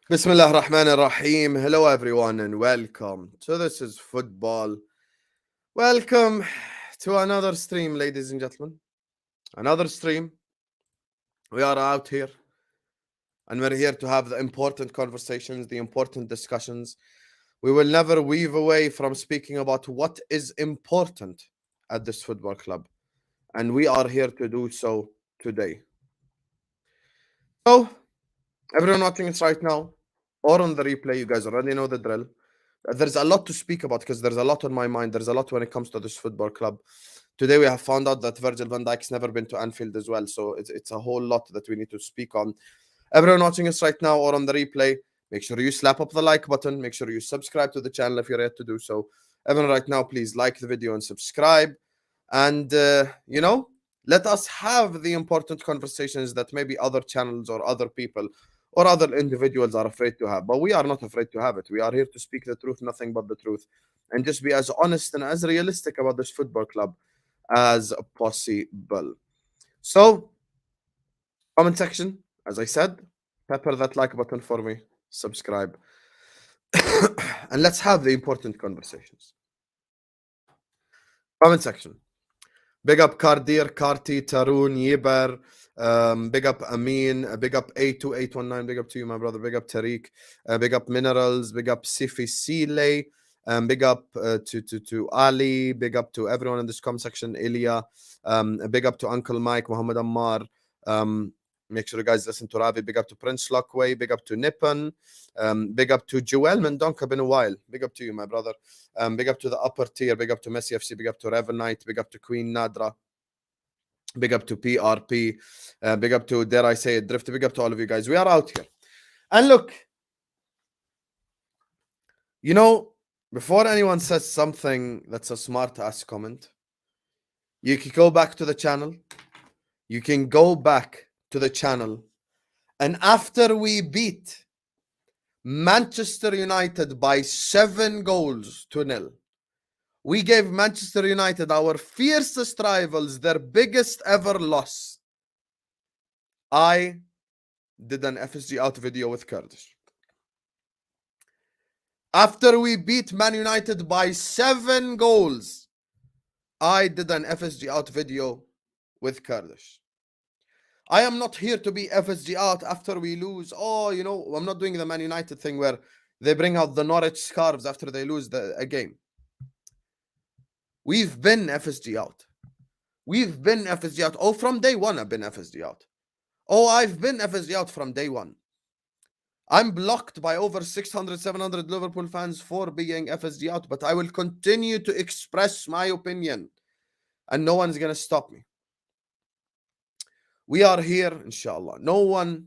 Bismillah ar-Rahman ar-Rahim. Hello everyone and welcome to This is Football. Welcome to another stream, ladies and gentlemen. Another stream. We are out here and we're here to have the important conversations, the important discussions. We will never weave away from speaking about what is important at this football club. And we are here to do so today. So, everyone watching us right now or on the replay, you guys already know the drill. There's a lot to speak about because there's a lot on my mind. There's a lot when it comes to this football club. Today we have found out that Virgil van Dijk's never been to Anfield as well. So it's a whole lot that we need to speak on. Everyone watching us right now or on the replay, make sure you slap up the like button. Make sure you subscribe to the channel if you're yet to do so. Everyone right now, please like the video and subscribe. And, let us have the important conversations that maybe other channels or other people or other individuals are afraid to have. But we are not afraid to have it. We are here to speak the truth, nothing but the truth, and just be as honest and as realistic about this football club as possible. So, comment section, as I said, pepper that like button for me, subscribe, and let's have the important conversations. Comment section. Big up Kardir, Karti, Tarun, Yibar. Big up Amin, big up 82819, big up to you, my brother, big up Tariq, big up Minerals, big up Sifi Sile, big up to Ali, big up to everyone in this comment section, Ilya, big up to Uncle Mike, Muhammad Ammar, make sure you guys listen to Ravi, big up to Prince Lockway, big up to Nippon, big up to Joel Mendonca, been a while, big up to you, my brother, big up to the upper tier, big up to Messi FC, big up to Revenite, big up to Queen Nadra, big up to PRP, big up to, dare I say it, Drifty, big up to all of you guys. We are out here. And look, before anyone says something that's a smart ass comment, you can go back to the channel. You can go back to the channel. And after we beat Manchester United by 7-0, we gave Manchester United, our fiercest rivals, their biggest ever loss. I did an FSGOUT video with Kurdish. After we beat Man United by 7-0, I did an FSGOUT video with Kurdish. I am not here to be FSGOUT after we lose. I'm not doing the Man United thing where they bring out the Norwich scarves after they lose a game. We've been FSGOUT. We've been FSGOUT. Oh, from day one, I've been FSGOUT. Oh, I've been FSGOUT from day one. I'm blocked by over 600, 700 Liverpool fans for being FSGOUT, but I will continue to express my opinion, and no one's going to stop me. We are here, inshallah. No one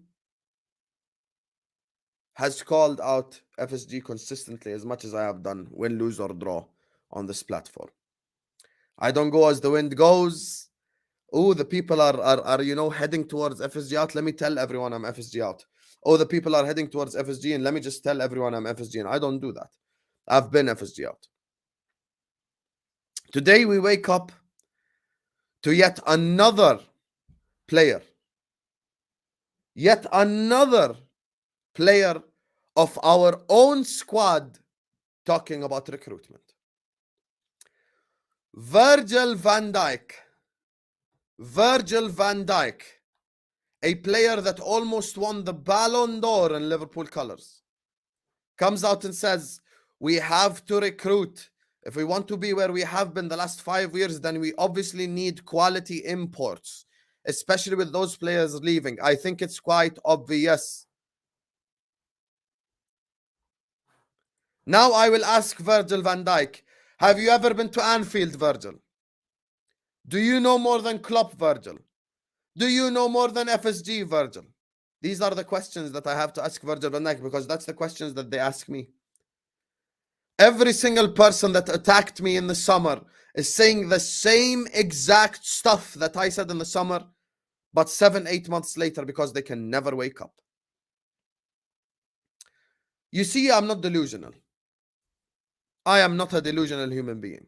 has called out FSG consistently as much as I have done, win, lose, or draw on this platform. I don't go as the wind goes. Oh, the people are heading towards FSGOUT. Let me tell everyone I'm FSGOUT. Oh, the people are heading towards FSG, and let me just tell everyone I'm FSG. And I don't do that. I've been FSGOUT. Today we wake up to yet another player. Yet another player of our own squad talking about recruitment. Virgil van Dijk, a player that almost won the Ballon d'Or in Liverpool colours, comes out and says, we have to recruit. If we want to be where we have been the last 5 years, then we obviously need quality imports, especially with those players leaving. I think it's quite obvious. Now I will ask Virgil van Dijk, have you ever been to Anfield, Virgil? Do you know more than Klopp, Virgil? Do you know more than FSG, Virgil? These are the questions that I have to ask Virgil van Dijk because that's the questions that they ask me. Every single person that attacked me in the summer is saying the same exact stuff that I said in the summer, but 7-8 months later because they can never wake up. You see, I'm not delusional. I am not a delusional human being.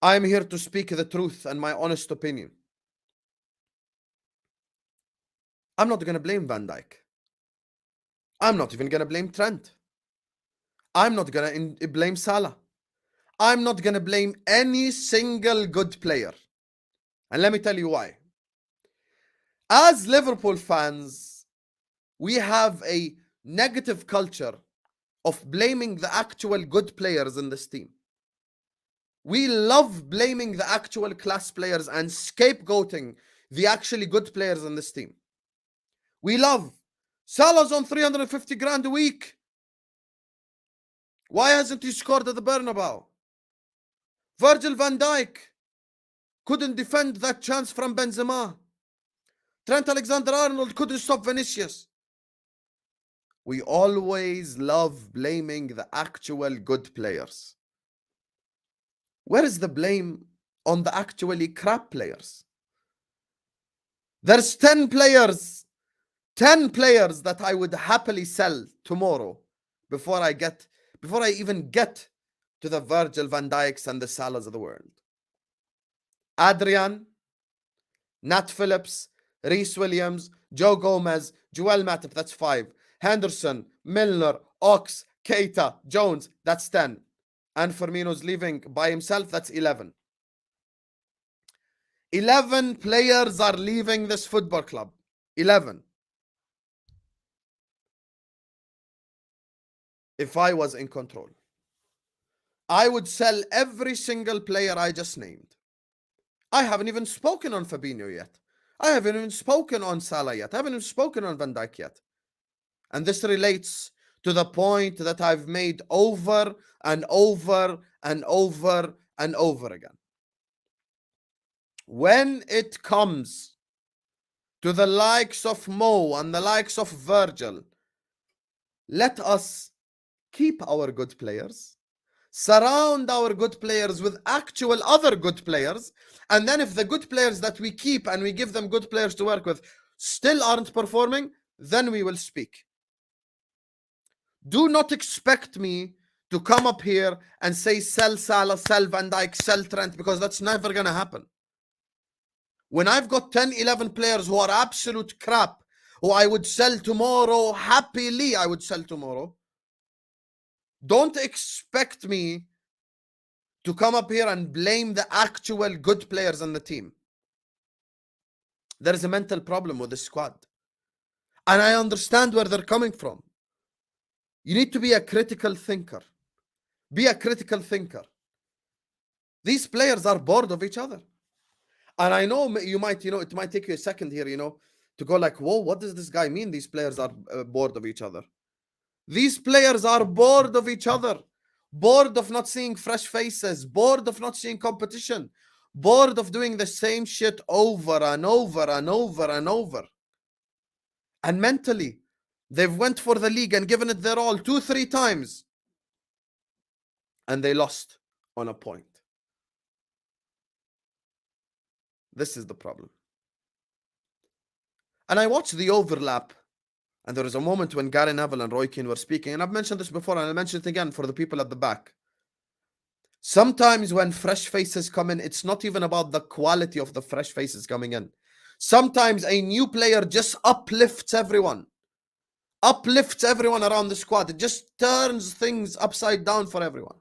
I am here to speak the truth and my honest opinion. I'm not going to blame Van Dijk. I'm not even going to blame Trent. I'm not going to blame Salah. I'm not going to blame any single good player. And let me tell you why. As Liverpool fans, we have a negative culture of blaming the actual good players in this team. We love blaming the actual class players and scapegoating the actually good players in this team. We love Salah's on 350 grand a week. Why hasn't he scored at the Bernabeu? Virgil van Dijk couldn't defend that chance from Benzema. Trent Alexander-Arnold couldn't stop Vinicius. We always love blaming the actual good players. Where is the blame on the actually crap players? There's 10 players that I would happily sell tomorrow before I even get to the Virgil van Dijks and the Salahs of the world. Adrian, Nat Phillips, Reece Williams, Joe Gomez, Joel Matip, that's 5. Henderson, Milner, Ox, Keita, Jones, that's 10. And Firmino's leaving by himself, that's 11. 11 players are leaving this football club. 11. If I was in control, I would sell every single player I just named. I haven't even spoken on Fabinho yet. I haven't even spoken on Salah yet. I haven't even spoken on Van Dijk yet. And this relates to the point that I've made over and over and over and over again. When it comes to the likes of Mo and the likes of Virgil, let us keep our good players, surround our good players with actual other good players, and then if the good players that we keep and we give them good players to work with still aren't performing, then we will speak. Do not expect me to come up here and say sell Salah, sell Van Dijk, sell Trent, because that's never going to happen. When I've got 10, 11 players who are absolute crap, who I would sell tomorrow, happily I would sell tomorrow, don't expect me to come up here and blame the actual good players on the team. There is a mental problem with this squad. And I understand where they're coming from. You need to be a critical thinker. Be a critical thinker. These players are bored of each other. And I know you might, it might take you a second here, to go like, whoa, what does this guy mean? These players are bored of each other. These players are bored of each other. Bored of not seeing fresh faces. Bored of not seeing competition. Bored of doing the same shit over and over and over and over. And mentally, they've went for the league and given it their all 2-3 times. And they lost on a point. This is the problem. And I watched the overlap. And there was a moment when Gary Neville and Roy Keane were speaking. And I've mentioned this before, and I'll mention it again for the people at the back. Sometimes when fresh faces come in, it's not even about the quality of the fresh faces coming in. Sometimes a new player just uplifts everyone. Uplifts everyone around the squad. It just turns things upside down for everyone.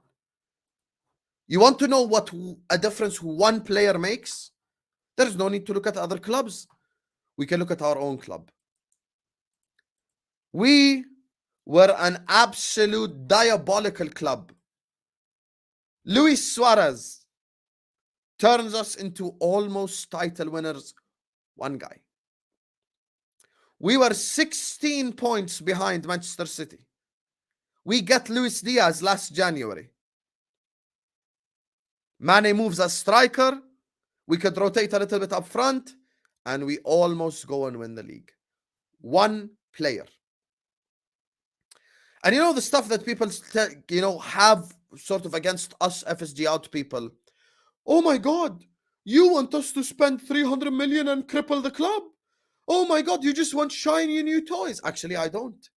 You want to know what a difference one player makes? There's no need to look at other clubs. We can look at our own club. We were an absolute diabolical club. Luis Suarez turns us into almost title winners. One guy. We were 16 points behind Manchester City. We get Luis Diaz last January. Mane moves as striker. We could rotate a little bit up front. And we almost go and win the league. One player. And the stuff that people, have sort of against us FSGOUT people. Oh my God, you want us to spend 300 million and cripple the club? Oh my God, you just want shiny new toys. Actually, I don't.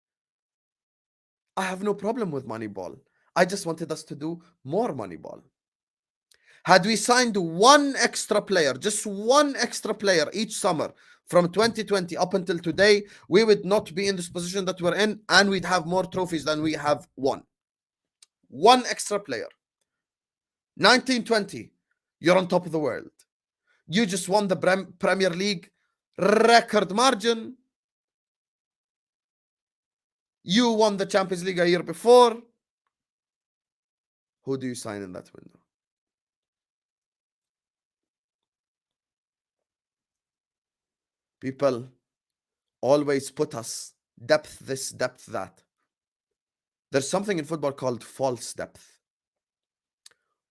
I have no problem with Moneyball. I just wanted us to do more Moneyball. Had we signed one extra player, just one extra player each summer from 2020 up until today, we would not be in this position that we're in, and we'd have more trophies than we have won. One extra player. 1920, you're on top of the world. You just won the Premier League, record margin. You won the Champions League a year before. Who do you sign in that window? People always put us depth this, depth that. There's something in football called false depth.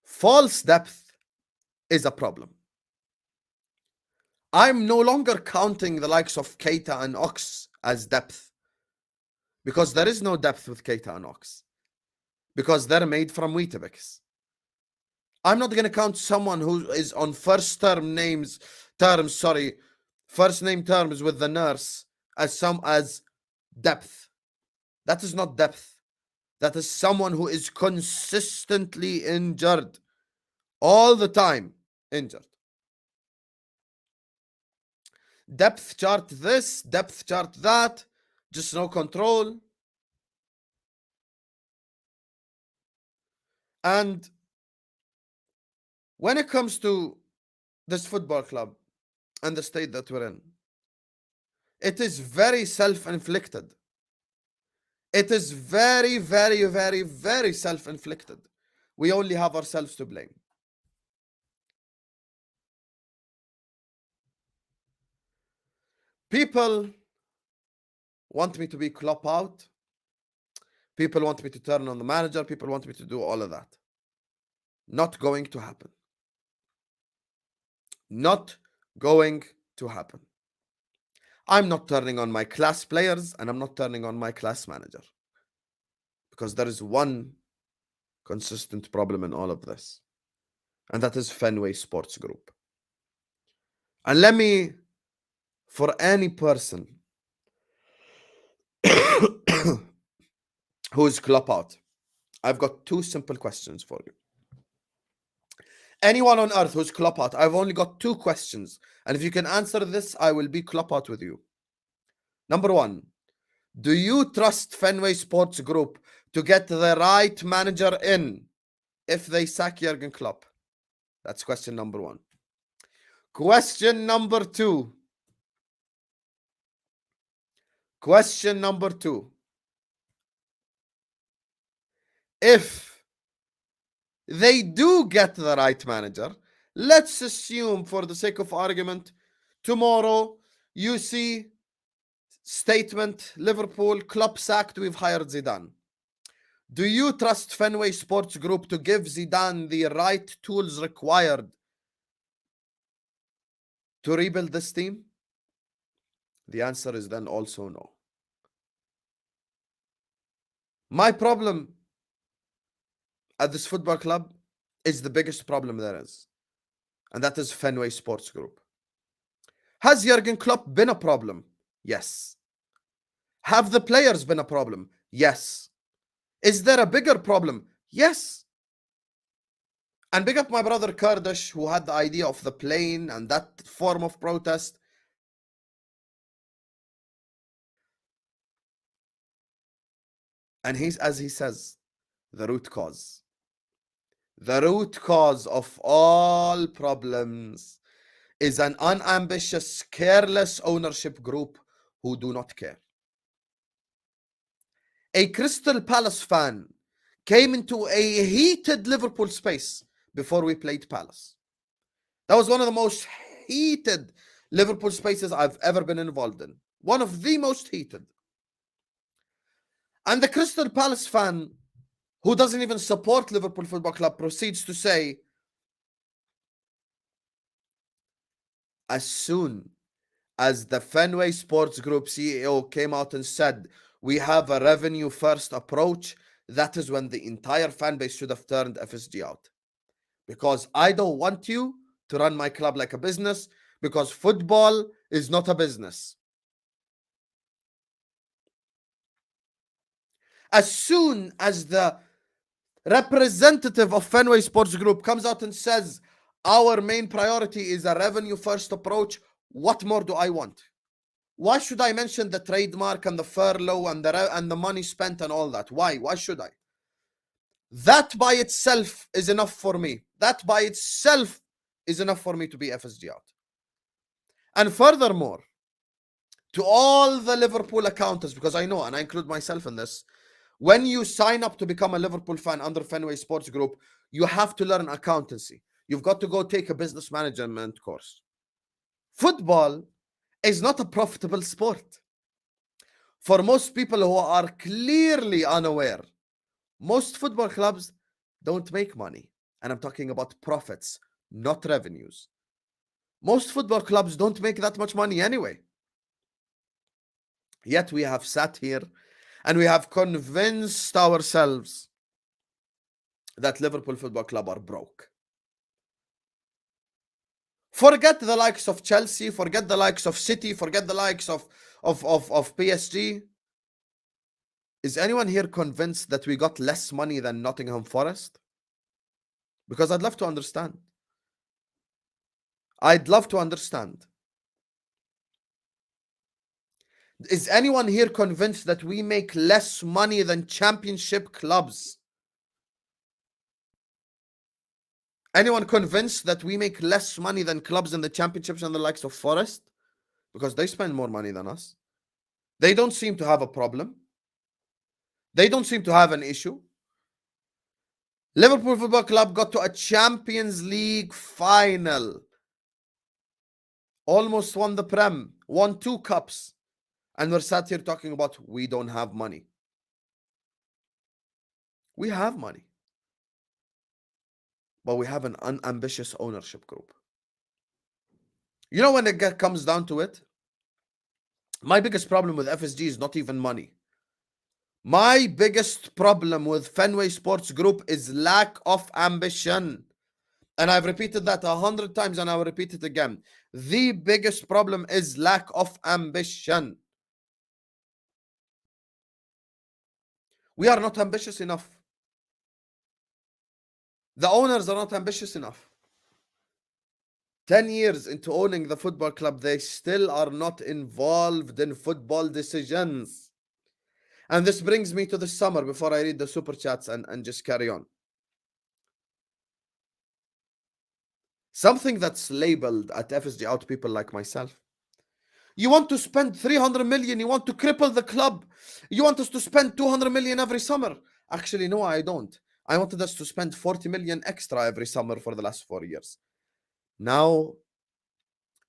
False depth is a problem. I'm no longer counting the likes of Keita and Ox as depth, because there is no depth with Keita and Ox, because they're made from Weetabix. I'm not going to count someone who is on first name terms with the nurse as depth. That is not depth. That is someone who is consistently injured. All the time injured. Depth chart this, depth chart that, just no control. And when it comes to this football club and the state that we're in, it is very self-inflicted. It is very, very, very, very self-inflicted. We only have ourselves to blame. People want me to be Klopp out. People want me to turn on the manager. People want me to do all of that. Not going to happen. Not going to happen. I'm not turning on my class players, and I'm not turning on my class manager. Because there is one consistent problem in all of this. And that is Fenway Sports Group. And let me, for any person who is Klopp out, I've got two simple questions for you. Anyone on earth who's Klopp out, I've only got two questions. And if you can answer this, I will be Klopp out with you. Number one, do you trust Fenway Sports Group to get the right manager in if they sack Jurgen Klopp? That's question number one. Question number two. Question number two. If they do get the right manager, let's assume for the sake of argument, tomorrow you see statement, Liverpool, Klopp sacked, we've hired Zidane. Do you trust Fenway Sports Group to give Zidane the right tools required to rebuild this team? The answer is then also no. My problem at this football club is the biggest problem there is, and that is Fenway Sports Group. Has Jurgen Klopp been a problem? Yes. Have the players been a problem? Yes. Is there a bigger problem? Yes. And big up my brother Kurdish, who had the idea of the plane and that form of protest. And he's, as he says, the root cause. The root cause of all problems is an unambitious, careless ownership group who do not care. A Crystal Palace fan came into a heated Liverpool space before we played Palace. That was one of the most heated Liverpool spaces I've ever been involved in. One of the most heated. And the Crystal Palace fan, who doesn't even support Liverpool Football Club, proceeds to say, as soon as the Fenway Sports Group CEO came out and said, we have a revenue first approach, that is when the entire fan base should have turned FSG out. Because I don't want you to run my club like a business, because football is not a business. As soon as the representative of Fenway Sports Group comes out and says, Our main priority is a revenue first approach. What more do I want? Why should I mention the trademark and the furlough and the money spent and all that? Why? Why should I? That by itself is enough for me. That by itself is enough for me to be FSGOUT. And furthermore, to all the Liverpool accountants, because I know, and I include myself in this, when you sign up to become a Liverpool fan under Fenway Sports Group, you have to learn accountancy. You've got to go take a business management course. Football is not a profitable sport. For most people who are clearly unaware, most football clubs don't make money. And I'm talking about profits, not revenues. Most football clubs don't make that much money anyway. Yet we have sat here and we have convinced ourselves that Liverpool Football Club are broke. Forget the likes of Chelsea, forget the likes of City, forget the likes of PSG. Is anyone here convinced that we got less money than Nottingham Forest? Because I'd love to understand. I'd love to understand. Is anyone here convinced that we make less money than championship clubs? Anyone convinced that we make less money than clubs in the championships and the likes of Forest? Because they spend more money than us. They don't seem to have a problem. They don't seem to have an issue. Liverpool Football Club got to a Champions League final. Almost won the Prem. Won 2 cups. And we're sat here talking about we don't have money. We have money. But we have an unambitious ownership group. You know, when it comes down to it, my biggest problem with FSG is not even money. My biggest problem with Fenway Sports Group is lack of ambition. And I've repeated that 100 times and I will repeat it again. The biggest problem is lack of ambition. We are not ambitious enough. The owners are not ambitious enough. 10 years into owning the football club, they still are not involved in football decisions. And this brings me to the summer before I read the super chats and just carry on. Something that's labeled at FSGOUT people like myself. You want to spend 300 million, you want to cripple the club. You want us to spend 200 million every summer. Actually, no, I don't. I wanted us to spend 40 million extra every summer for the last 4 years. Now,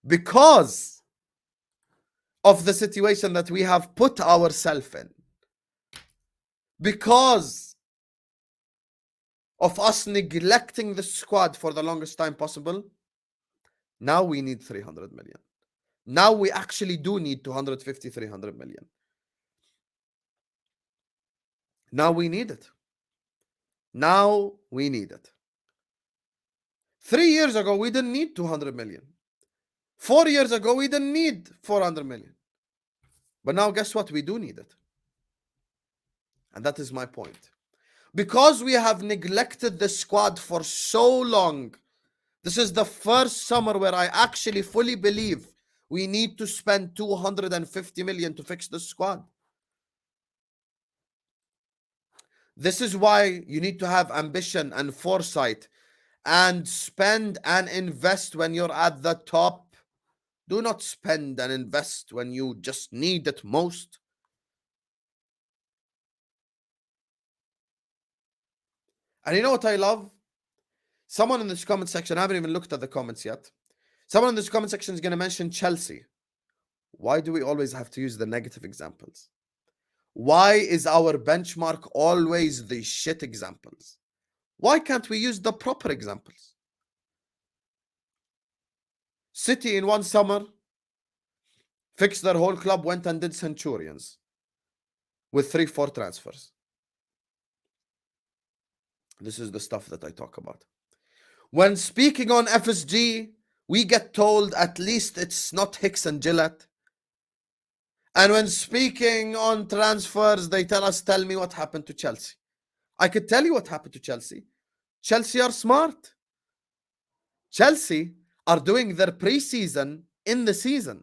because of the situation that we have put ourselves in, because of us neglecting the squad for the longest time possible, now we need 300 million. Now we actually do need 250, 300 million. Now we need it. Now we need it. 3 years ago, we didn't need 200 million. 4 years ago, we didn't need 400 million. But now, guess what? We do need it. And that is my point. Because we have neglected the squad for so long, this is the first summer where I actually fully believe we need to spend 250 million to fix the squad. This is why you need to have ambition and foresight and spend and invest when you're at the top. Do not spend and invest when you just need it most. And you know what I love? Someone in this comment section, I haven't even looked at the comments yet. Someone in this comment section is going to mention Chelsea. Why do we always have to use the negative examples? Why is our benchmark always the shit examples? Why can't we use the proper examples? City in one summer fixed their whole club, went and did Centurions with 3-4 transfers. This is the stuff that I talk about. When speaking on FSG, we get told at least it's not Hicks and Gillett. And when speaking on transfers, they tell me what happened to Chelsea. I could tell you what happened to Chelsea. Chelsea are smart. Chelsea are doing their pre-season in the season.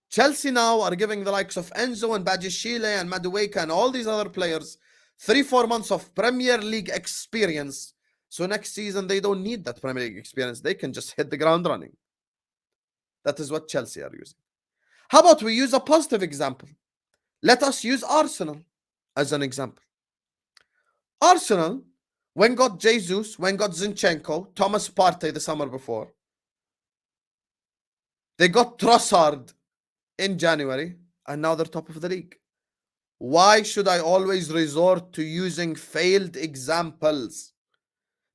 Chelsea now are giving the likes of Enzo and Bajishile and Madueke and all these other players 3-4 months of Premier League experience. So next season, they don't need that Premier League experience. They can just hit the ground running. That is what Chelsea are using. How about we use a positive example? Let us use Arsenal as an example. Arsenal, when got Jesus, when got Zinchenko, Thomas Partey the summer before, they got Trossard in January, and now they're top of the league. Why should I always resort to using failed examples?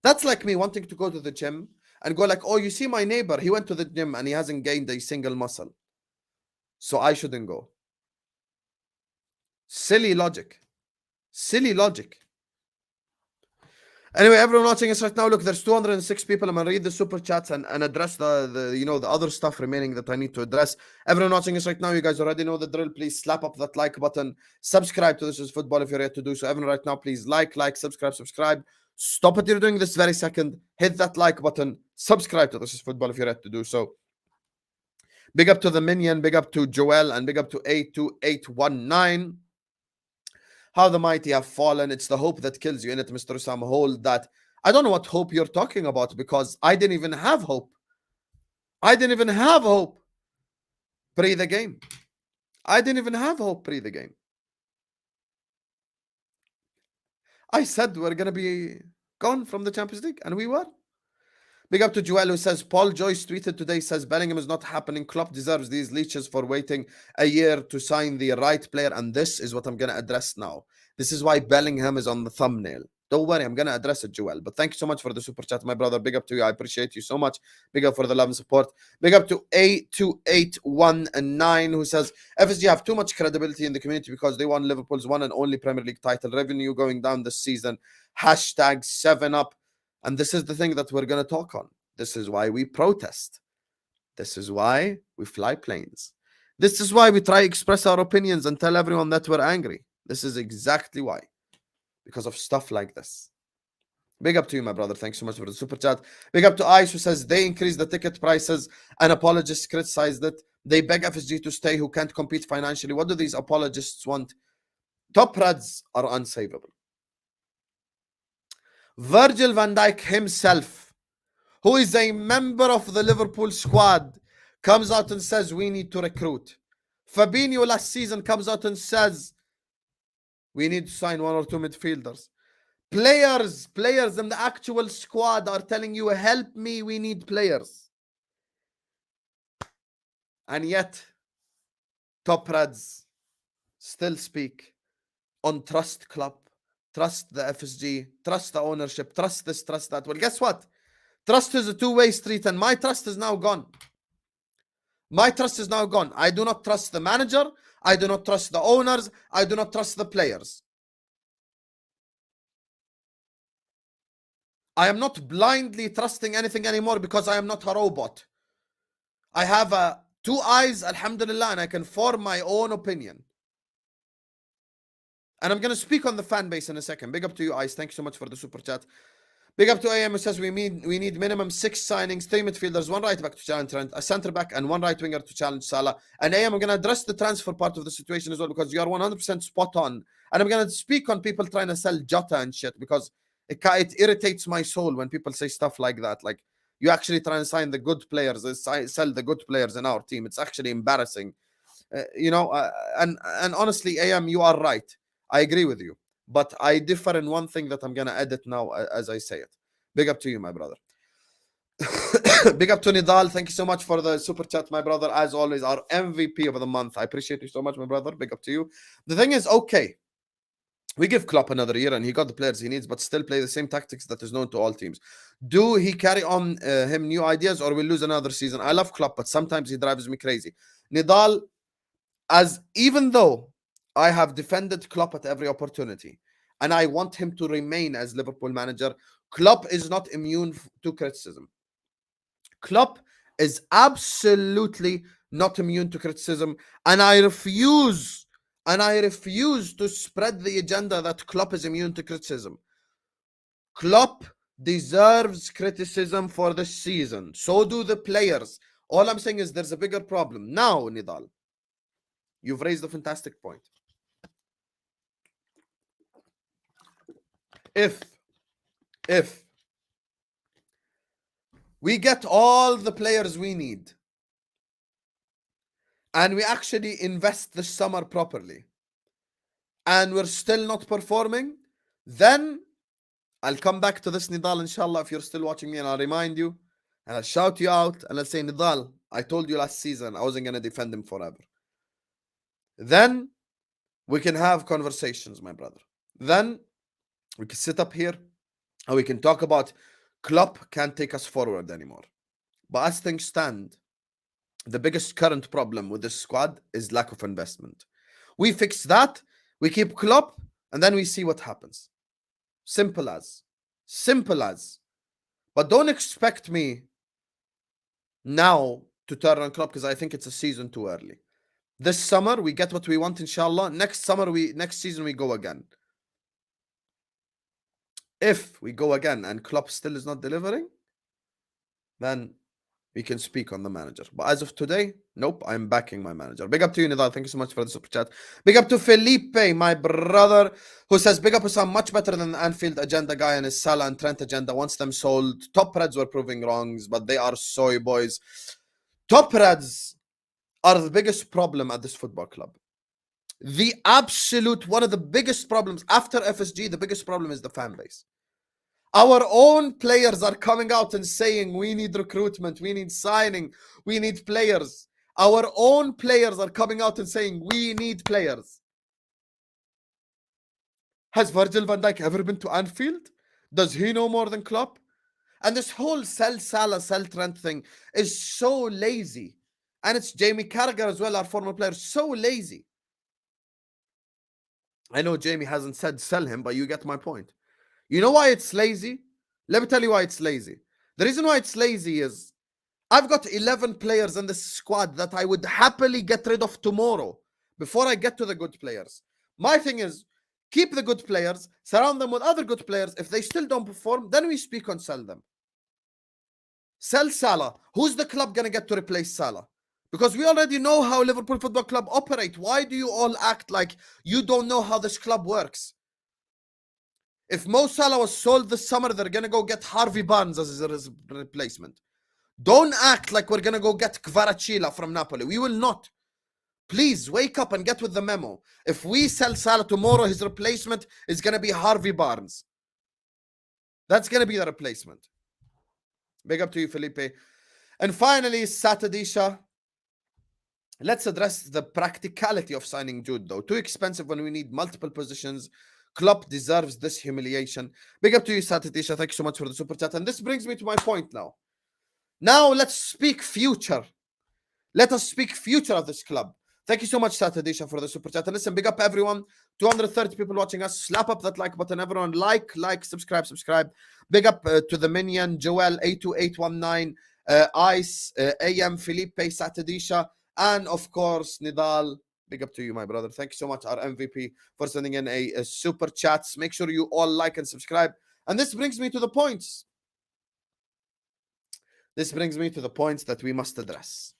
That's like me wanting to go to the gym and go like, oh, you see my neighbor, he went to the gym and he hasn't gained a single muscle, so I shouldn't go. Silly logic. Silly logic. Anyway, everyone watching us right now, look, there's 206 people. I'm going to read the super chats and address the other stuff remaining that I need to address. Everyone watching us right now, you guys already know the drill. Please slap up that like button. Subscribe to This Is Football if you're yet to do so. Everyone right now, please like, subscribe. Stop what you're doing this very second. Hit that like button. Subscribe to This Is Football if you're yet to do so. Big up to the Minion, big up to Joel, and big up to 82819. How the mighty have fallen. It's the hope that kills you in it, Mr. Sam. Hold that. I don't know what hope you're talking about, because I didn't even have hope. I didn't even have hope pre the game. I didn't even have hope pre the game. I said we're going to be gone from the Champions League, and we were. Big up to Joel, who says, Paul Joyce tweeted today, says, Bellingham is not happening. Klopp deserves these leeches for waiting a year to sign the right player. And this is what I'm going to address now. This is why Bellingham is on the thumbnail. Don't worry, I'm going to address it, Joel. But thank you so much for the super chat, my brother. Big up to you. I appreciate you so much. Big up for the love and support. Big up to 82819, who says, FSG have too much credibility in the community because they won Liverpool's one and only Premier League title. Revenue going down this season. Hashtag 7up. And this is the thing that we're going to talk on. This is why we protest. This is why we fly planes. This is why we try to express our opinions and tell everyone that we're angry. This is exactly why. Because of stuff like this. Big up to you, my brother. Thanks so much for the super chat. Big up to Ice, who says they increased the ticket prices and apologists criticized it. They beg FSG to stay, who can't compete financially. What do these apologists want? Top Reds are unsavable. Virgil van Dijk himself, who is a member of the Liverpool squad, comes out and says we need to recruit. Fabinho last season comes out and says we need to sign one or two midfielders. Players in the actual squad are telling you, help me, we need players. And yet, top Reds still speak on trust Klopp. Trust the FSG, trust the ownership, trust this, trust that. Well, guess what? Trust is a two-way street, and my trust is now gone. My trust is now gone. I do not trust the manager. I do not trust the owners. I do not trust the players. I am not blindly trusting anything anymore because I am not a robot. I have two eyes, alhamdulillah, and I can form my own opinion. And I'm going to speak on the fan base in a second. Big up to you, Ice. Thank you so much for the super chat. Big up to AM, who says we need minimum 6 signings, 3 midfielders, 1 right back to challenge Trent, a centre back, and 1 right winger to challenge Salah. And AM, I'm going to address the transfer part of the situation as well, because you are 100% spot on. And I'm going to speak on people trying to sell Jota and shit, because it irritates my soul when people say stuff like that. Like, you actually try and sign the good players, sell the good players in our team. It's actually embarrassing. And honestly, AM, you are right. I agree with you, but I differ in one thing that I'm going to edit now as I say it. Big up to you, my brother. Big up to Nidal. Thank you so much for the super chat, my brother. As always, our MVP of the month. I appreciate you so much, my brother. Big up to you. The thing is, okay, we give Klopp another year and he got the players he needs, but still play the same tactics that is known to all teams. Do he carry on him new ideas, or will lose another season? I love Klopp, but sometimes he drives me crazy. Nidal, even though I have defended Klopp at every opportunity, and I want him to remain as Liverpool manager, Klopp is not immune to criticism. Klopp is absolutely not immune to criticism, and I refuse to spread the agenda that Klopp is immune to criticism. Klopp deserves criticism for the season. So do the players. All I'm saying is there's a bigger problem. Now, Nidal, you've raised a fantastic point. If we get all the players we need and we actually invest this summer properly and we're still not performing, then I'll come back to this, Nidal, inshallah, if you're still watching me, and I'll remind you and I'll shout you out and I'll say, Nidal, I told you last season I wasn't going to defend him forever. Then we can have conversations, my brother. Then we can sit up here and we can talk about Klopp can't take us forward anymore. But as things stand, the biggest current problem with this squad is lack of investment. We fix that, we keep Klopp, and then we see what happens. Simple as. Simple as. But don't expect me now to turn on Klopp because I think it's a season too early. This summer, we get what we want, inshallah. Next season, we go again. If we go again and Klopp still is not delivering, then we can speak on the manager. But as of today, nope, I'm backing my manager. Big up to you, Nidal. Thank you so much for the super chat. Big up to Felipe, my brother, who says, big up Hussam, much better than the Anfield agenda guy and his Salah and Trent agenda. Once them sold, top Reds were proving wrongs, but they are soy boys. Top Reds are the biggest problem at this football club. The absolute, one of the biggest problems after FSG, the biggest problem is the fan base. Our own players are coming out and saying, we need recruitment, we need signing, we need players. Our own players are coming out and saying, we need players. Has Virgil van Dijk ever been to Anfield? Does he know more than Klopp? And this whole sell Salah, sell Trent thing is so lazy. And it's Jamie Carragher as well, our former player, so lazy. I know Jamie hasn't said sell him, but you get my point. You know why it's lazy? Let me tell you why it's lazy. The reason why it's lazy is I've got 11 players in this squad that I would happily get rid of tomorrow before I get to the good players. My thing is, keep the good players, surround them with other good players. If they still don't perform, then we speak on sell them. Sell Salah. Who's the club going to get to replace Salah? Because we already know how Liverpool Football Club operate. Why do you all act like you don't know how this club works? If Mo Salah was sold this summer, they're going to go get Harvey Barnes as his replacement. Don't act like we're going to go get Kvaratskhelia from Napoli. We will not. Please wake up and get with the memo. If we sell Salah tomorrow, his replacement is going to be Harvey Barnes. That's going to be the replacement. Big up to you, Felipe. And finally, Satadisha. Let's address the practicality of signing Jude, though. Too expensive when we need multiple positions. Klopp deserves this humiliation. Big up to you, Satadisha. Thank you so much for the super chat. And this brings me to my point now. Now let's speak future. Let us speak future of this club. Thank you so much, Satadisha, for the super chat. And listen, big up everyone. 230 people watching us. Slap up that like button, everyone. Like, subscribe. Big up to the minion, Joel, 82819, Ice, AM, Felipe, Satadisha, and of course, Nidal. Big up to you, my brother. Thank you so much, our MVP, for sending in a super chats. Make sure you all like and subscribe. And this brings me to the points. This brings me to the points that we must address.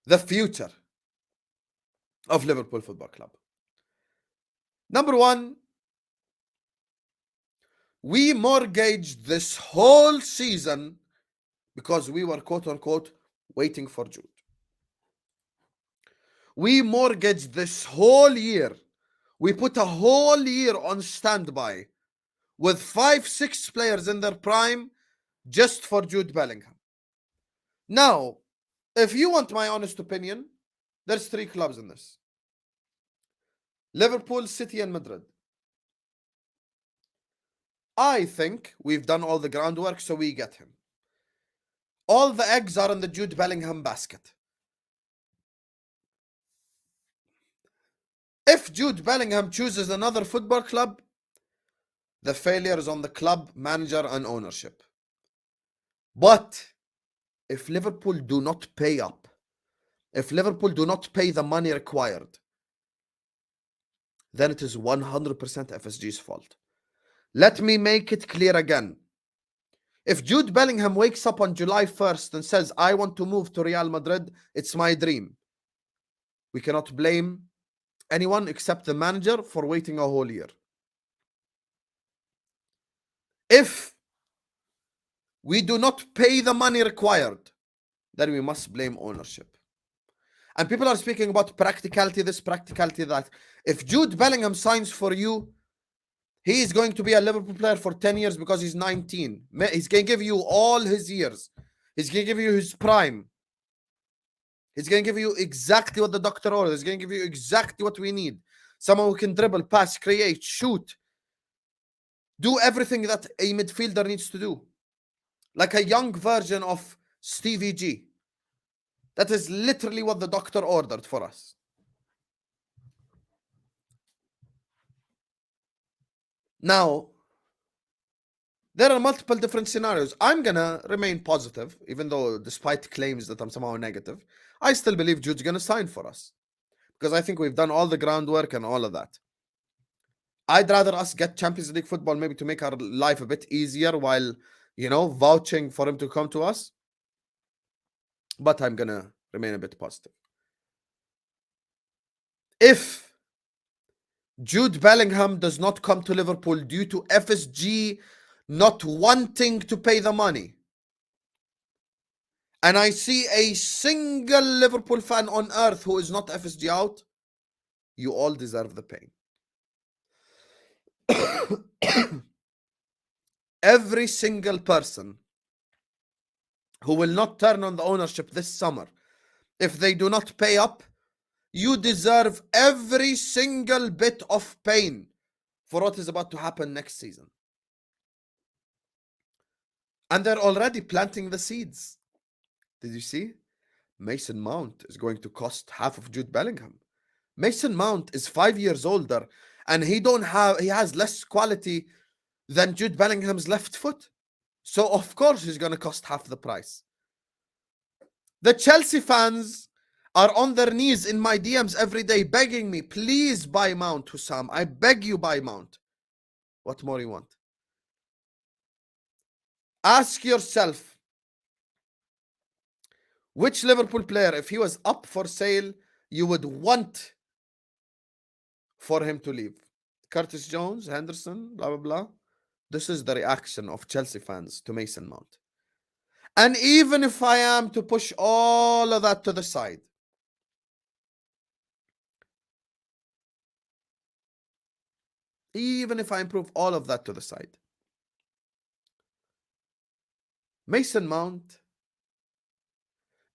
The future of Liverpool Football Club. Number one, we mortgaged this whole season because we were, quote unquote, waiting for Jude. We mortgaged this whole year. We put a whole year on standby with 5-6 players in their prime just for Jude Bellingham. Now, if you want my honest opinion, there's 3 clubs in this. Liverpool, City, and Madrid. I think we've done all the groundwork, so we get him. All the eggs are in the Jude Bellingham basket. If Jude Bellingham chooses another football club, the failure is on the club, manager, and ownership. But if Liverpool do not pay up, if Liverpool do not pay the money required, then it is 100% FSG's fault. Let me make it clear again. If Jude Bellingham wakes up on July 1st and says, I want to move to Real Madrid, it's my dream. We cannot blame anyone except the manager for waiting a whole year. If we do not pay the money required, then we must blame ownership. And people are speaking about practicality this, practicality that. If Jude Bellingham signs for you, he is going to be a Liverpool player for 10 years because he's 19. He's going to give you all his years. He's going to give you his prime. He's going to give you exactly what the doctor ordered. He's going to give you exactly what we need. Someone who can dribble, pass, create, shoot. Do everything that a midfielder needs to do. Like a young version of Stevie G. That is literally what the doctor ordered for us. Now, there are multiple different scenarios. I'm going to remain positive, even though despite claims that I'm somehow negative, I still believe Jude's going to sign for us. Because I think we've done all the groundwork and all of that. I'd rather us get Champions League football maybe to make our life a bit easier while, vouching for him to come to us. But I'm going to remain a bit positive. If Jude Bellingham does not come to Liverpool due to FSG not wanting to pay the money, and I see a single Liverpool fan on earth who is not FSG out, you all deserve the pain. Every single person who will not turn on the ownership this summer, if they do not pay up, you deserve every single bit of pain for what is about to happen next season. And they're already planting the seeds. Did you see? Mason Mount is going to cost half of Jude Bellingham. Mason Mount is 5 years older, and he has less quality than Jude Bellingham's left foot. So of course he's going to cost half the price. The Chelsea fans are on their knees in my DMs every day begging me, please buy Mount, Hussam. I beg you, buy Mount. What more you want? Ask yourself, which Liverpool player, if he was up for sale, you would want for him to leave? Curtis Jones, Henderson, blah, blah, blah. This is the reaction of Chelsea fans to Mason Mount. And even if I am to push all of that to the side, even if I improve all of that to the side, Mason Mount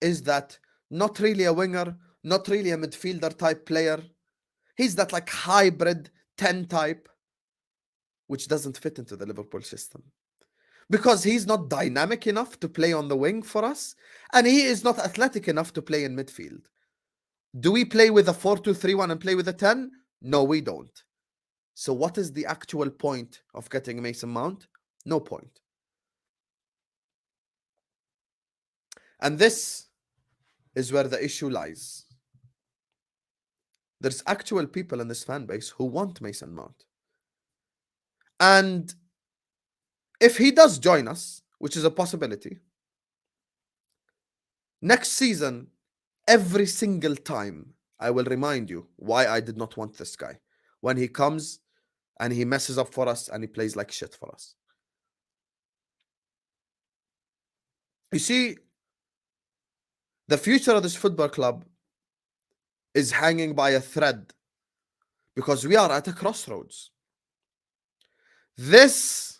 is that not really a winger, not really a midfielder type player. He's that like hybrid 10 type, which doesn't fit into the Liverpool system. Because he's not dynamic enough to play on the wing for us, and he is not athletic enough to play in midfield. Do we play with a 4-2-3-1 and play with a 10? No, we don't. So what is the actual point of getting Mason Mount? No point. And this is where the issue lies. There's actual people in this fan base who want Mason Mount. And if he does join us, which is a possibility, next season, every single time, I will remind you why I did not want this guy. When he comes and he messes up for us and he plays like shit for us. You see, the future of this football club is hanging by a thread because we are at a crossroads. This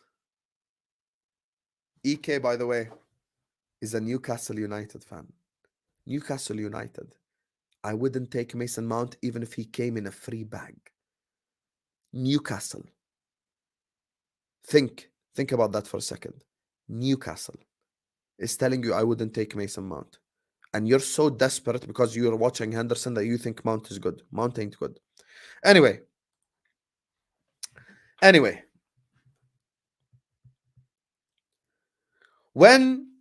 EK, by the way, is a Newcastle United fan. Newcastle United. I wouldn't take Mason Mount even if he came in a free bag. Newcastle. Think about that for a second. Newcastle is telling you I wouldn't take Mason Mount. And you're so desperate because you're watching Henderson that you think Mount is good. Mount ain't good. Anyway. When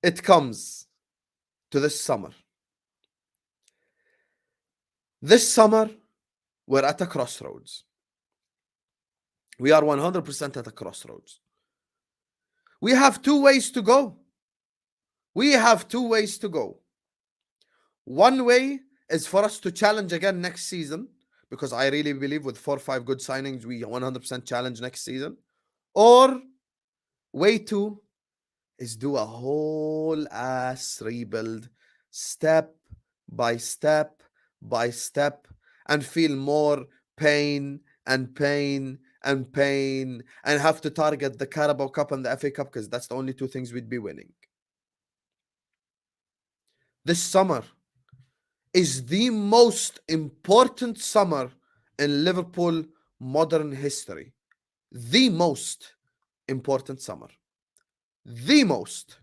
it comes to this summer, we're at a crossroads. We are 100% at a crossroads. We have two ways to go. One way is for us to challenge again next season, because I really believe with 4 or 5 good signings, we 100% challenge next season. Or way two is do a whole ass rebuild, step by step by step, and feel more pain and have to target the Carabao Cup and the FA Cup, because that's the only two things we'd be winning. This summer is the most important summer in Liverpool modern history. The most important summer. The most.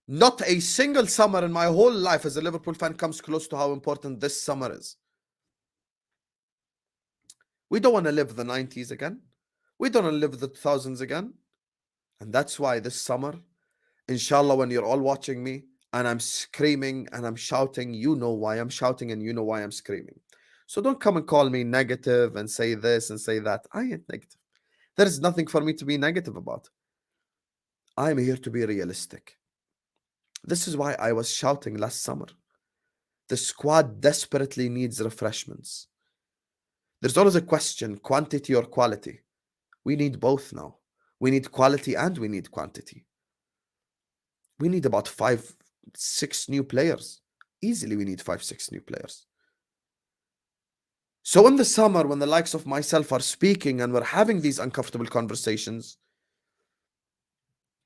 Not a single summer in my whole life as a Liverpool fan comes close to how important this summer is. We don't want to live the 90s again. We don't want to live the 2000s again. And that's why this summer, inshallah, when you're all watching me and I'm screaming and I'm shouting, you know why I'm shouting and you know why I'm screaming. So don't come and call me negative and say this and say that. I ain't negative. There is nothing for me to be negative about. I'm here to be realistic. This is why I was shouting last summer. The squad desperately needs refreshments. There's always a question, quantity or quality. We need both now. We need quality and we need quantity. We need about 5-6 new players. Easily we need 5-6 new players. So in the summer, when the likes of myself are speaking and we're having these uncomfortable conversations,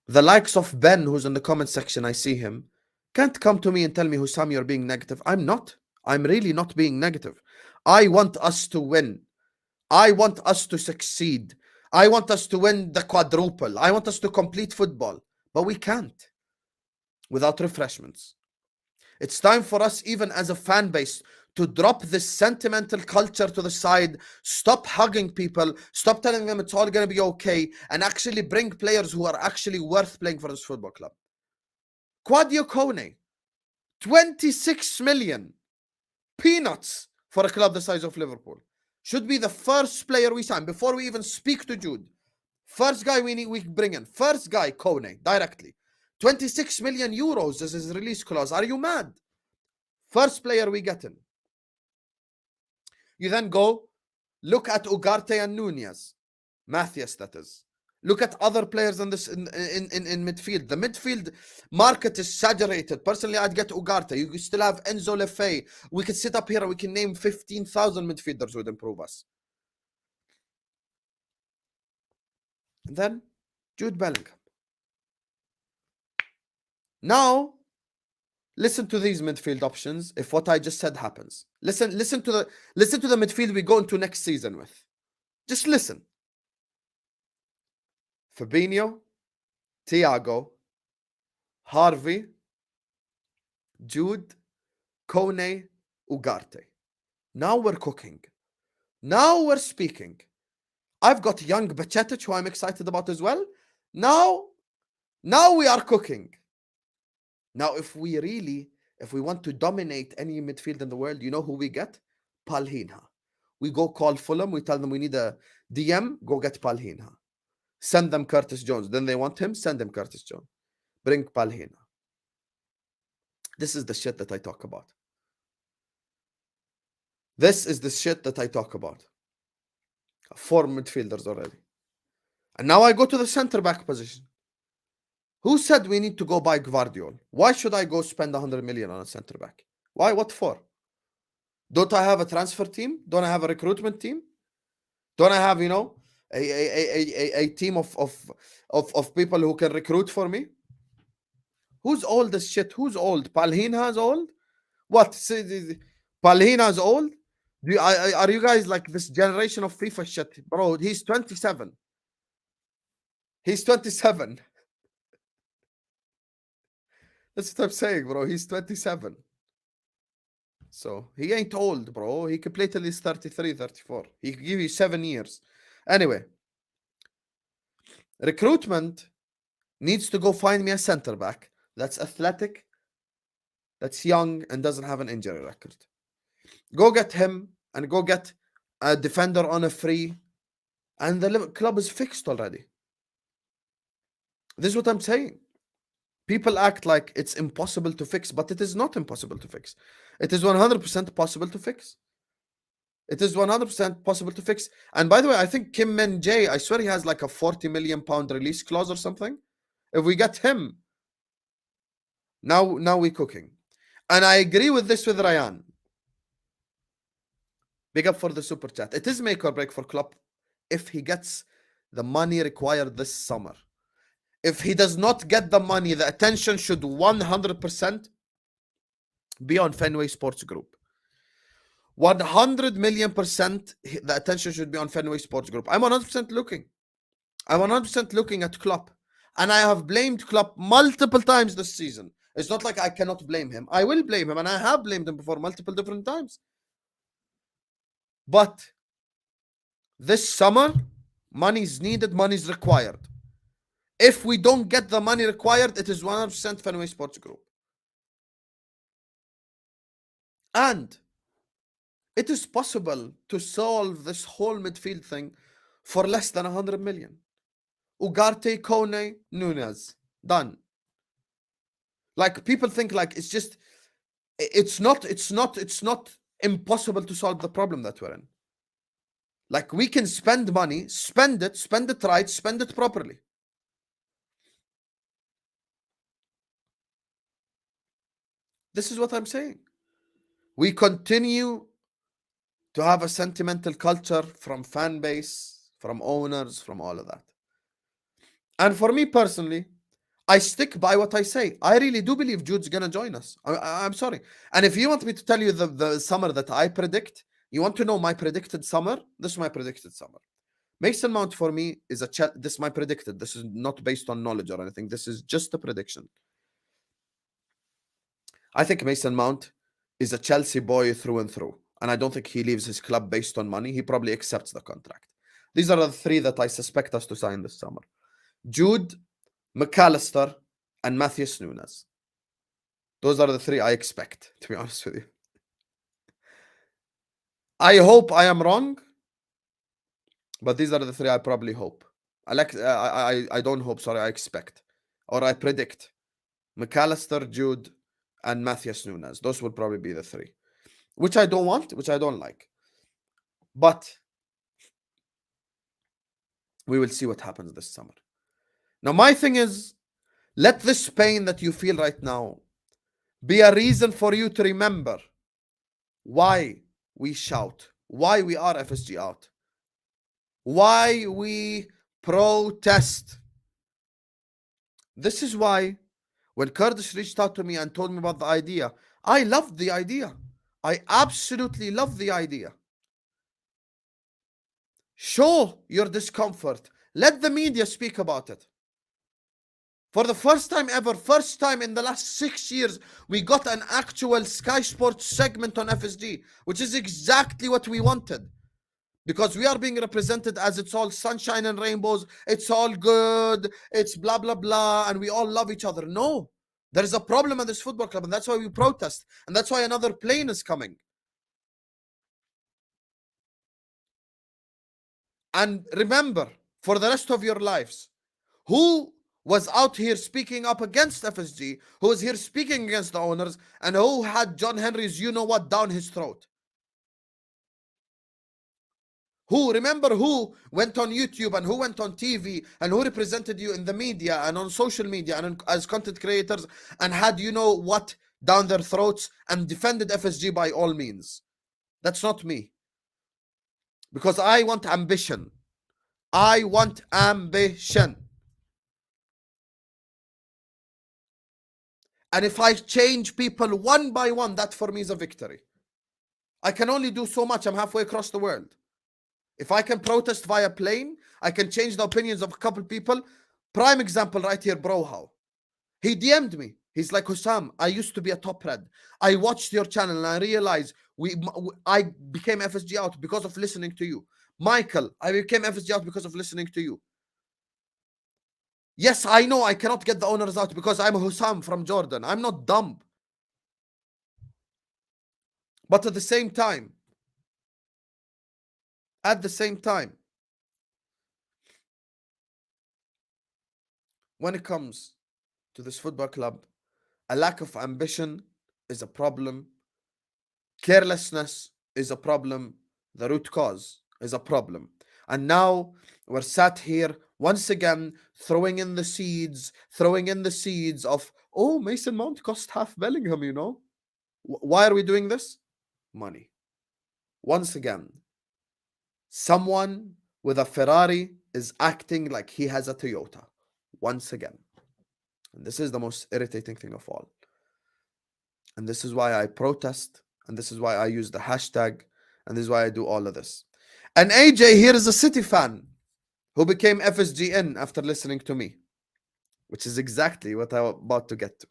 the likes of Ben, who's in the comment section, I see him, can't come to me and tell me, Hussam, you're being negative. I'm not. I'm really not being negative. I want us to win. I want us to succeed. I want us to win the quadruple. I want us to complete football. But we can't without refreshments. It's time for us, even as a fan base, to drop this sentimental culture to the side, stop hugging people, stop telling them it's all going to be okay, and actually bring players who are actually worth playing for this football club. Quadio Kone, 26 million. Peanuts for a club the size of Liverpool. Should be the first player we sign before we even speak to Jude. First guy we bring in. First guy, Kone, directly. 26 million euros is his release clause. Are you mad? First player we get in. You then go, look at Ugarte and Nunez. Matthias, that is. Look at other players in this in midfield. The midfield market is saturated. Personally, I'd get Ugarte. You still have Enzo Lefebvre. We could sit up here and we can name 15,000 midfielders who would improve us. And then Jude Bellingham. Now, listen to these midfield options if what I just said happens. Listen to the midfield we go into next season with. Just listen. Fabinho, Thiago, Harvey, Jude, Kone, Ugarte. Now we're cooking. Now we're speaking. I've got young Bajcetic, who I'm excited about as well. Now we are cooking. Now, if we want to dominate any midfield in the world, you know who we get? Palhinha. We go call Fulham. We tell them we need a DM. Go get Palhinha. Send them Curtis Jones. Then they want him. Send them Curtis Jones. Bring Palhinha. This is the shit that I talk about. This is the shit that I talk about. 4 midfielders already. And now I go to the centre-back position. Who said we need to go buy Gvardiol? Why should I go spend 100 million on a centre-back? Why? What for? Don't I have a transfer team? Don't I have a recruitment team? Don't I have, a team of people who can recruit for me? Who's old as shit? Who's old? Palhinha's old? What? Palhinha's old? Are you guys like this generation of FIFA shit? Bro, he's 27. He's 27. That's what I'm saying, bro. He's 27. So he ain't old, bro. He could play till he's 33, 34. He could give you 7 years. Anyway, recruitment needs to go find me a center back that's athletic, that's young, and doesn't have an injury record. Go get him. and go get a defender on a free, and the club is fixed already. This is what I'm saying. People act like it's impossible to fix, but it is not impossible to fix. It is 100% possible to fix. It is 100% possible to fix. And by the way, I think Kim Min Jae, I swear he has like a 40 million pound release clause or something. If we get him, now we're cooking. And I agree with this with Ryan. Big up for the super chat. It is make or break for Klopp if he gets the money required this summer. If he does not get the money, the attention should 100% be on Fenway Sports Group. 100 million% the attention should be on Fenway Sports Group. I'm 100% looking. I'm 100% looking at Klopp. And I have blamed Klopp multiple times this season. It's not like I cannot blame him. I will blame him, and I have blamed him before multiple different times. But this summer, money is needed, money is required. If we don't get the money required, it is 100% Fenway Sports Group. And it is possible to solve this whole midfield thing for less than 100 million. Ugarte, Kone, Nunez. Done. Like, people think like it's not impossible to solve the problem that we're in. Like, we can spend money, spend it right, spend it properly. This is what I'm saying. We continue to have a sentimental culture from fan base, from owners, from all of that. And for me personally, I stick by what I say. I really do believe Jude's going to join us. I'm sorry. And if you want me to tell you the summer that I predict, you want to know my predicted summer? This is my predicted summer. Mason Mount for me is this is my predicted. This is not based on knowledge or anything. This is just a prediction. I think Mason Mount is a Chelsea boy through and through. And I don't think he leaves his club based on money. He probably accepts the contract. These are the three that I suspect us to sign this summer. Jude, McAllister, and Matheus Nunes. Those are the three I expect, to be honest with you. I hope I am wrong, but these are the three I probably hope. I don't hope, sorry, I expect. Or I predict. McAllister, Jude, and Matheus Nunes. Those would probably be the three. Which I don't want, which I don't like. But we will see what happens this summer. Now, my thing is, let this pain that you feel right now be a reason for you to remember why we shout, why we are FSGOUT, why we protest. This is why when Kurdish reached out to me and told me about the idea, I loved the idea. I absolutely love the idea. Show your discomfort. Let the media speak about it. For the first time ever, first time in the last 6 years, we got an actual Sky Sports segment on FSG, which is exactly what we wanted. Because we are being represented as it's all sunshine and rainbows, it's all good, it's blah, blah, blah, and we all love each other. No, there is a problem at this football club, and that's why we protest. And that's why another plane is coming. And remember, for the rest of your lives, who was out here speaking up against FSG, who was here speaking against the owners, and who had John Henry's you-know-what down his throat? Remember who went on YouTube and who went on TV and who represented you in the media and on social media and as content creators and had you-know-what down their throats and defended FSG by all means? That's not me. Because I want ambition. I want ambition. And if I change people one by one, that for me is a victory. I can only do so much. I'm halfway across the world. If I can protest via plane, I can change the opinions of a couple people. Prime example right here, Brohow. He DM'd me. He's like, Hussam, I used to be a top red. I watched your channel and I realized I became FSGOUT because of listening to you. Michael, I became FSGOUT because of listening to you. Yes, I know I cannot get the owners out because I'm Hussam from Jordan. I'm not dumb. But at the same time, At the same time, when it comes to this football club, a lack of ambition is a problem. Carelessness is a problem. The root cause is a problem. And now we're sat here once again throwing in the seeds of, oh, Mason Mount cost half Bellingham, you know. Why are we doing this? Money. Once again, someone with a Ferrari is acting like he has a Toyota. Once again. And this is the most irritating thing of all. And this is why I protest. And this is why I use the hashtag. And this is why I do all of this. And AJ here is a City fan who became FSGN after listening to me, which is exactly what I'm about to get to.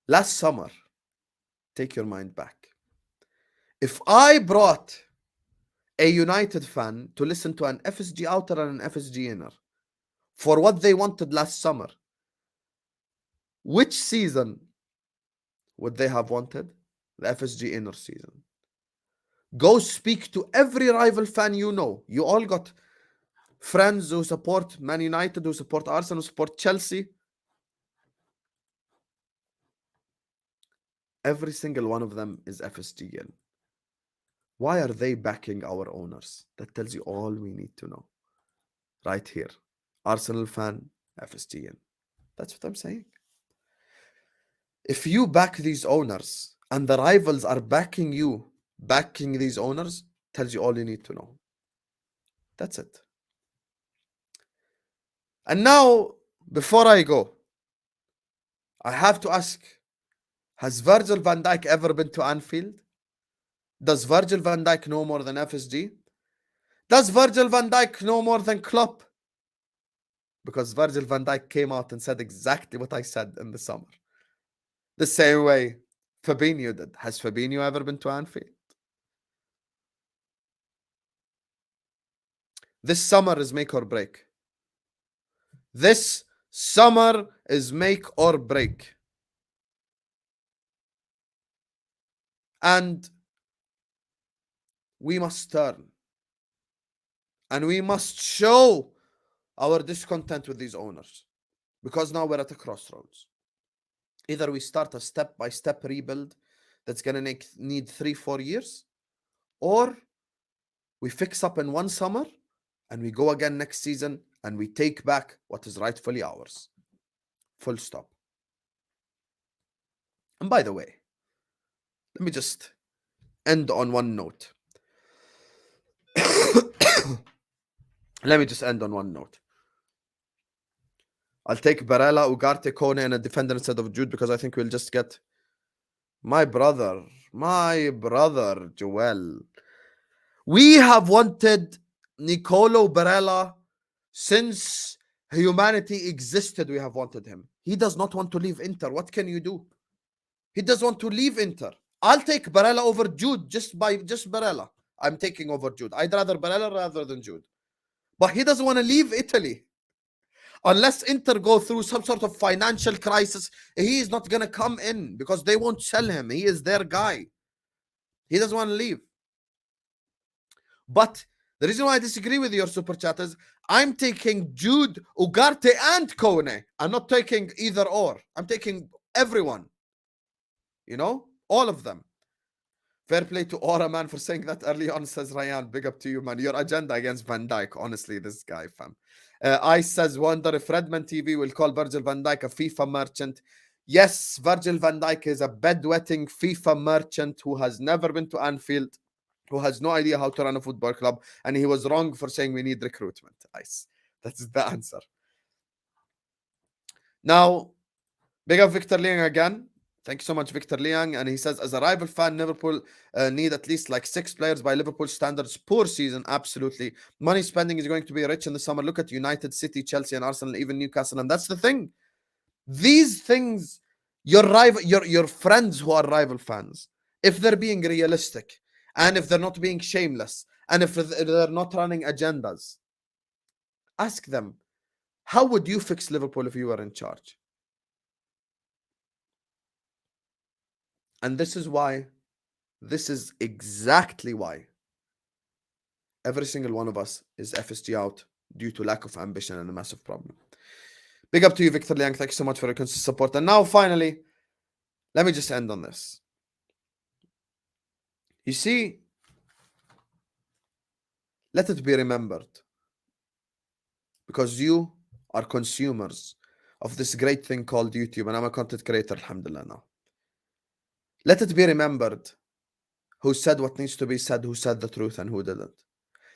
Last summer, take your mind back. If I brought a United fan to listen to an FSG outer and an FSG inner for what they wanted last summer, which season would they have wanted? The FSG inner season. Go speak to every rival fan you know. You all got friends who support Man United, who support Arsenal, who support Chelsea. Every single one of them is FSGN. Why are they backing our owners? That tells you all we need to know. Right here. Arsenal fan, FSGN. That's what I'm saying. If you back these owners and the rivals are backing you, backing these owners, tells you all you need to know. That's it. And now, before I go, I have to ask, has Virgil van Dijk ever been to Anfield? Does Virgil van Dijk know more than FSG? Does Virgil van Dijk know more than Klopp? Because Virgil van Dijk came out and said exactly what I said in the summer. The same way Fabinho did. Has Fabinho ever been to Anfield? This summer is make or break. This summer is make or break. And we must turn. And we must show our discontent with these owners. Because now we're at a crossroads. Either we start a step-by-step rebuild that's going to need 3-4 years, or we fix up in one summer and we go again next season and we take back what is rightfully ours. Full stop. And by the way, let me just end on one note. Let me just end on one note. I'll take Barella, Ugarte, Kone, and a defender instead of Jude because I think we'll just get my brother, Joel. We have wanted Nicolo Barella since humanity existed. We have wanted him. He does not want to leave Inter. What can you do? He does want to leave Inter. I'll take Barella over Jude just Barella. I'm taking over Jude. I'd rather Barella rather than Jude. But he doesn't want to leave Italy. Unless Inter go through some sort of financial crisis, he is not going to come in because they won't sell him. He is their guy. He doesn't want to leave. But the reason why I disagree with your super chatters, I'm taking Jude, Ugarte, and Kone. I'm not taking either or. I'm taking everyone. You know? All of them. Fair play to Aura, man, for saying that early on, says Ryan. Big up to you, man. Your agenda against Van Dijk. Honestly, this guy, fam. Ice says, wonder if Redman TV will call Virgil van Dijk a FIFA merchant. Yes, Virgil van Dijk is a bedwetting FIFA merchant who has never been to Anfield, who has no idea how to run a football club, and he was wrong for saying we need recruitment. Ice. That's the answer. Now, big up Victor Liang again. Thank you so much, Victor Liang. And he says, as a rival fan, Liverpool need at least like 6 players by Liverpool standards per season. Absolutely. Money spending is going to be rich in the summer. Look at United, City, Chelsea, and Arsenal, even Newcastle. And that's the thing. These things, your friends who are rival fans, if they're being realistic, and if they're not being shameless, and if they're not running agendas, ask them, how would you fix Liverpool if you were in charge? And this is why This is exactly why every single one of us is FSGOUT due to lack of ambition and a massive problem. Big up to you, Victor Liang. Thank you so much for your consistent support. And now, finally, let me just end on this. You see, let it be remembered, because you are consumers of this great thing called YouTube, and I'm a content creator, alhamdulillah, now. Let it be remembered who said what needs to be said, who said the truth, and who didn't.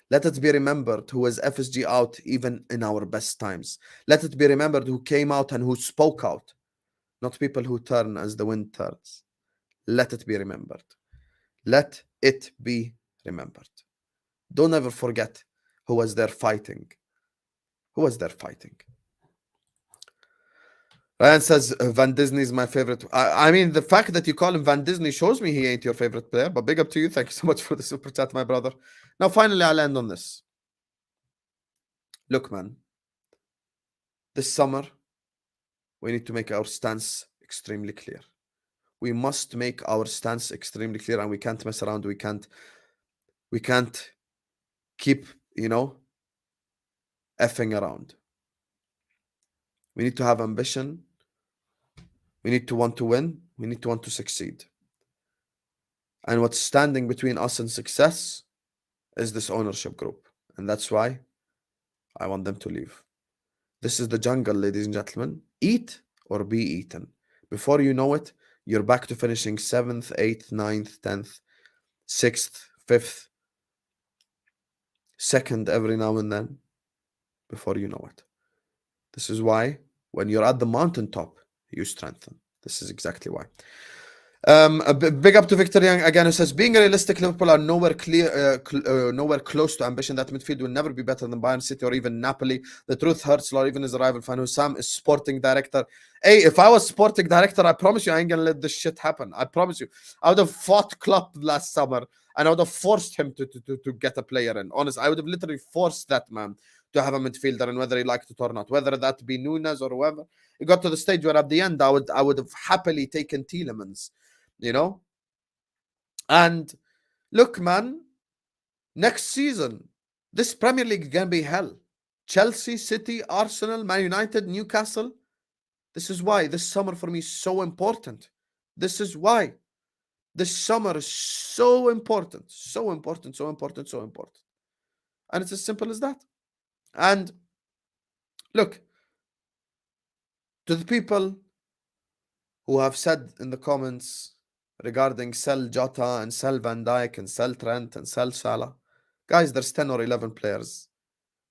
Let it be remembered who was FSG out even in our best times. Let it be remembered who came out and who spoke out, not people who turn as the wind turns. Let it be remembered. Let it be remembered. Don't ever forget who was there fighting. Who was there fighting? Ryan says Van Disney is my favorite. I mean, the fact that you call him Van Disney shows me he ain't your favorite player, but big up to you. Thank you so much for the super chat, my brother. Now, finally, I'll end on this. Look, man, this summer, we need to make our stance extremely clear. We must make our stance extremely clear, and we can't mess around. We can't keep, effing around. We need to have ambition. We need to want to win. We need to want to succeed. And what's standing between us and success is this ownership group. And that's why I want them to leave. This is the jungle, ladies and gentlemen. Eat or be eaten. Before you know it, you're back to finishing 7th, 8th, 9th, 10th, 6th, 5th, 2nd every now and then. Before you know it. This is why when you're at the mountaintop, you strengthen. This is exactly why. A big up to Victor Young again, who says, being realistic, Liverpool are nowhere close to ambition. That midfield will never be better than Bayern City or even Napoli. The truth hurts, Lord, even as a rival fan. Sam is sporting director. Hey, if I was sporting director, I promise you I ain't gonna let this shit happen. I promise you. I would have fought Klopp last summer and I would have forced him to get a player in. Honestly, I would have literally forced that man to have a midfielder, and whether he liked it or not, whether that be Nunez or whoever. It got to the stage where at the end I would have happily taken Tielemans. And look, man, next season, this Premier League is gonna be hell. Chelsea, City, Arsenal, Man United, Newcastle. This is why this summer for me is so important. This is why this summer is so important. So important, so important, so important. And it's as simple as that. And look, to the people who have said in the comments regarding sell Jota and sell Van Dijk and sell Trent and sell Salah, guys, there's 10 or 11 players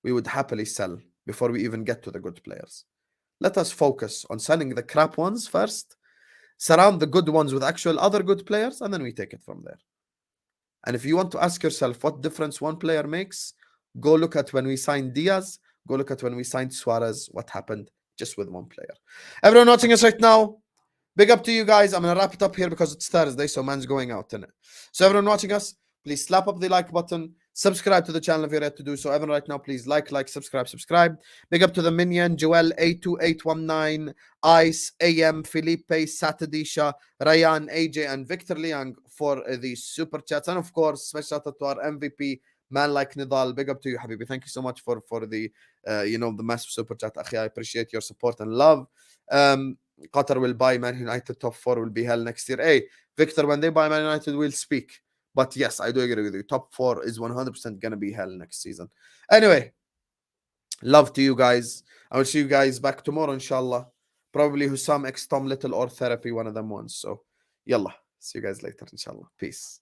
we would happily sell before we even get to the good players. Let us focus on selling the crap ones first, surround the good ones with actual other good players, and then we take it from there. And if you want to ask yourself what difference one player makes, go look at when we signed Diaz, go look at when we signed Suarez, what happened just with one player. Everyone watching us right now, big up to you guys. I'm going to wrap it up here because it's Thursday, so man's going out, innit? So everyone watching us, please slap up the like button. Subscribe to the channel if you're ready to do so. Everyone right now, please like, subscribe. Big up to the Minion, Joel, 82819, Ice, AM, Felipe, Satadisha, Ryan, AJ, and Victor Liang for the super chats. And of course, special shout out to our MVP, man like Nidal. Big up to you, Habibi. Thank you so much for the the massive super chat. Akhi, I appreciate your support and love. Qatar will buy Man United. Top 4 will be hell next year. Hey, Victor, when they buy Man United, we'll speak. But yes, I do agree with you. Top 4 is 100% going to be hell next season. Anyway, love to you guys. I will see you guys back tomorrow, inshallah. Probably Hussam X Tom Little or Therapy, one of them ones. So, yallah. See you guys later, inshallah. Peace.